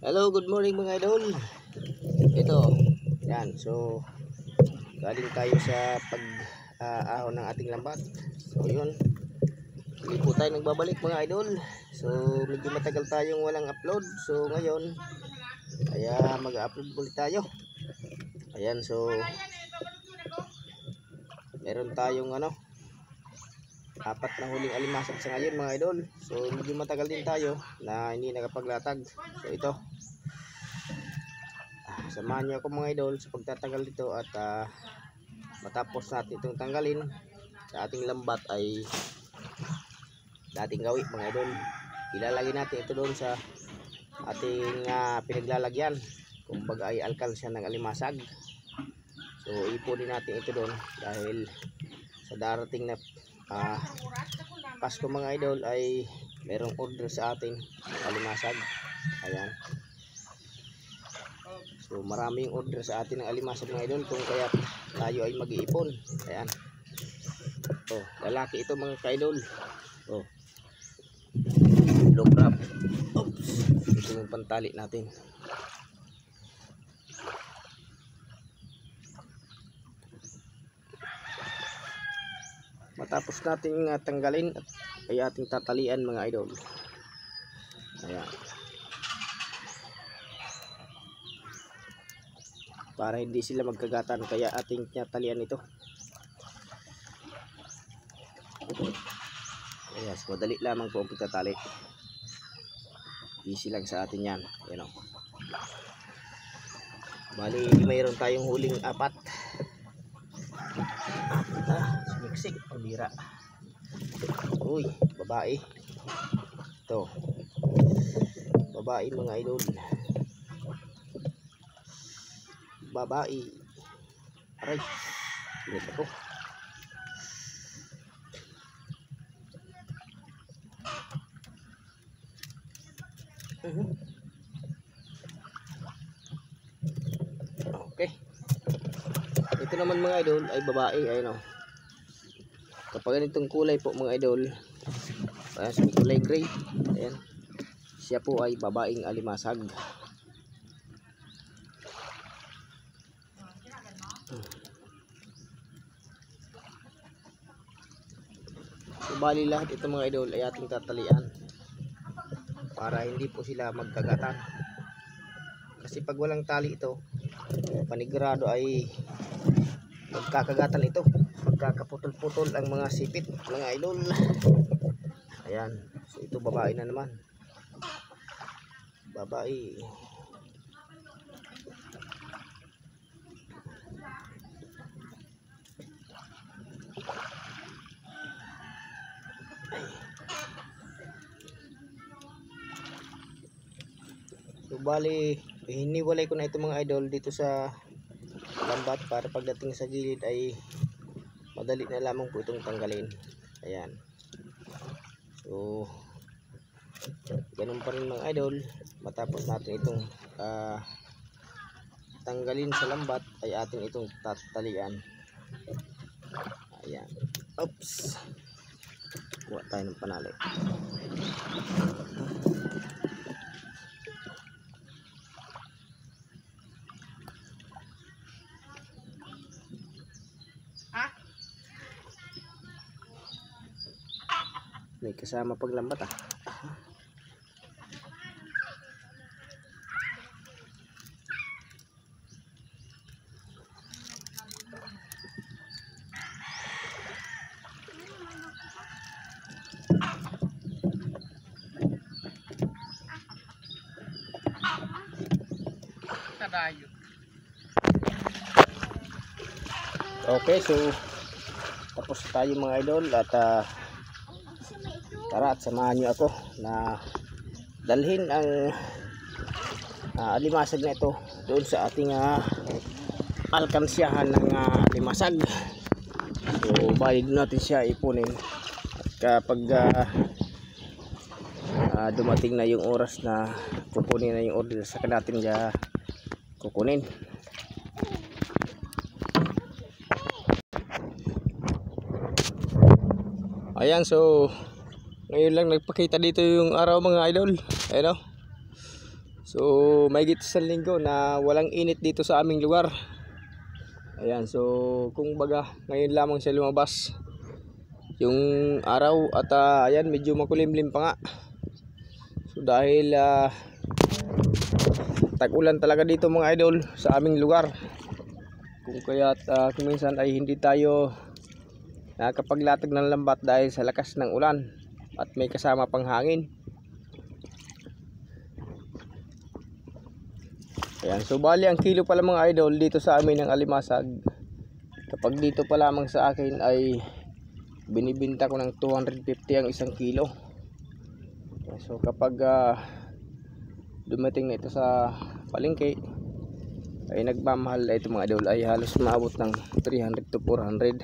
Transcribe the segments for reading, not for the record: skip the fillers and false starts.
Hello, good morning mga idol. Ito, yan. So, galing tayo sa pag-ahon ng ating lambat. So, yun. Hindi po tayo nagbabalik mga idol. So, medyo matagal tayong walang upload. So, ngayon, kaya mag-upload ulit tayo. Ayan, so, meron tayong apat na huling alimasag sa ngayon mga idol. So, medyo matagal din tayo na hindi nakapaglatag. So, ito. Samahan niyo ako mga idol sa pagtatagal dito at matapos natin itong tanggalin sa ating lambat ay dating gawi mga idol. Ilalagay natin ito doon sa ating pinaglalagyan. Kumbaga ay alkal siya ng alimasag. So ipunin natin ito doon dahil sa darating na Pasko mga idol ay merong order sa ating alimasag. Ayan. So maraming order sa atin ng alimasag mga idol kung kaya tayo ay mag-iipon. Ayan. Oh, lalaki ito mga ka-idol. Oh. Low crab. Oops. Ito yung pantali natin. Matapos natin tanggalin ay ating tatalian mga idol. Ayan. Para hindi sila magkagatan kaya ating tinatalian ito. Ayan, so madali lamang po ang pagtatali. Easy lang sa atin yan. Ayan o. Bali mayroon tayong huling apat. Sumiksik, pambira. Uy, babae. Ito. Babae mga idol. Babae. Aray. Init ako. Okay. Ito naman mga idol ay babae. Ayun o. Kapag ganitong kulay po mga idol, sa kulay gray, ayan, siya po ay babaeng alimasag. So, bali lahat ito mga idol ay ating tatalian para hindi po sila magkagatan. Kasi pag walang tali ito, panigurado ay magkakagatan ito. Magkakaputol-putol ang mga sipit mga idol. Ayan. So ito babae na naman. Babae. So bali hiniwalay ko na ito mga idol dito sa lambat para pagdating sa gilid ay madali na lamang po itong tanggalin. Ayan. So ganun pa rin mga idol, matapos natin itong tanggalin sa lambat ay atin itong tatalian. Ayan. Oops. Kuha tayo ng panali. May kasama paglambat Okay, so tapos tayo mga idol at tara at samahan nyo ako na dalhin ang alimasag na ito doon sa ating alkansyahan ng alimasag. So bali doon natin siya ipunin at kapag dumating na yung oras na kukunin na yung order saka natin kukunin. Ayan, so ngayon lang nagpakita dito yung araw mga idol. Ayun o. So may isang linggo na walang init dito sa aming lugar. Ayan, so kung baga ngayon lamang siya lumabas yung araw at ayan, medyo makulimlim pa nga. So dahil tag-ulan talaga dito mga idol sa aming lugar. Kung kaya't kung minsan ay hindi tayo nakakapaglatag ng lambat dahil sa lakas ng ulan at may kasama pang hangin. Ayan, so bali ang kilo pala mga idol dito sa amin ng alimasag, kapag dito pa lamang sa akin ay binibinta ko ng 250 ang isang kilo. So kapag dumating na ito sa palengke ay nagmamahal na ito mga idol, ay halos maabot ng 300 to 400.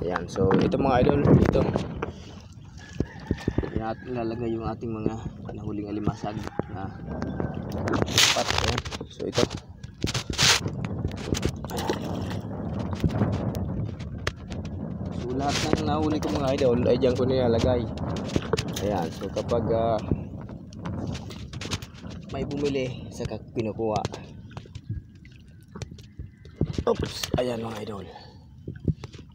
Ayan, so ito mga idol, ito ilalagay yung ating mga nahuling alimasag na pat. So ito, so lahat ng nahuli ko mga idol ay dyan ko nilalagay. Ayan, so kapag may bumili saka pinukuha. Oops, ayan mga idol.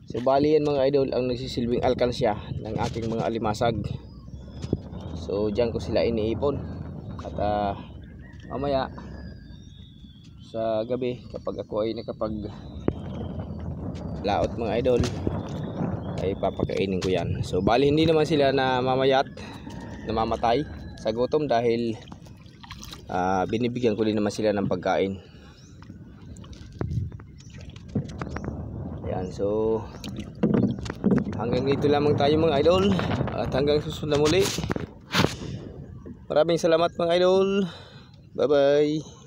So bali yan mga idol ang nagsisilbing alkansya ng aking mga alimasag. So dyan ko sila iniipon at mamaya sa gabi kapag ako ay nakapag laot mga idol ay papakainin ko yan. So bali hindi naman sila na mamayat, namamatay sa gutom dahil binibigyan ko din naman sila ng pagkain. Ayan, so hanggang dito lamang tayo mga idol at hanggang susunod na muli. Maraming salamat mga idol. Bye bye.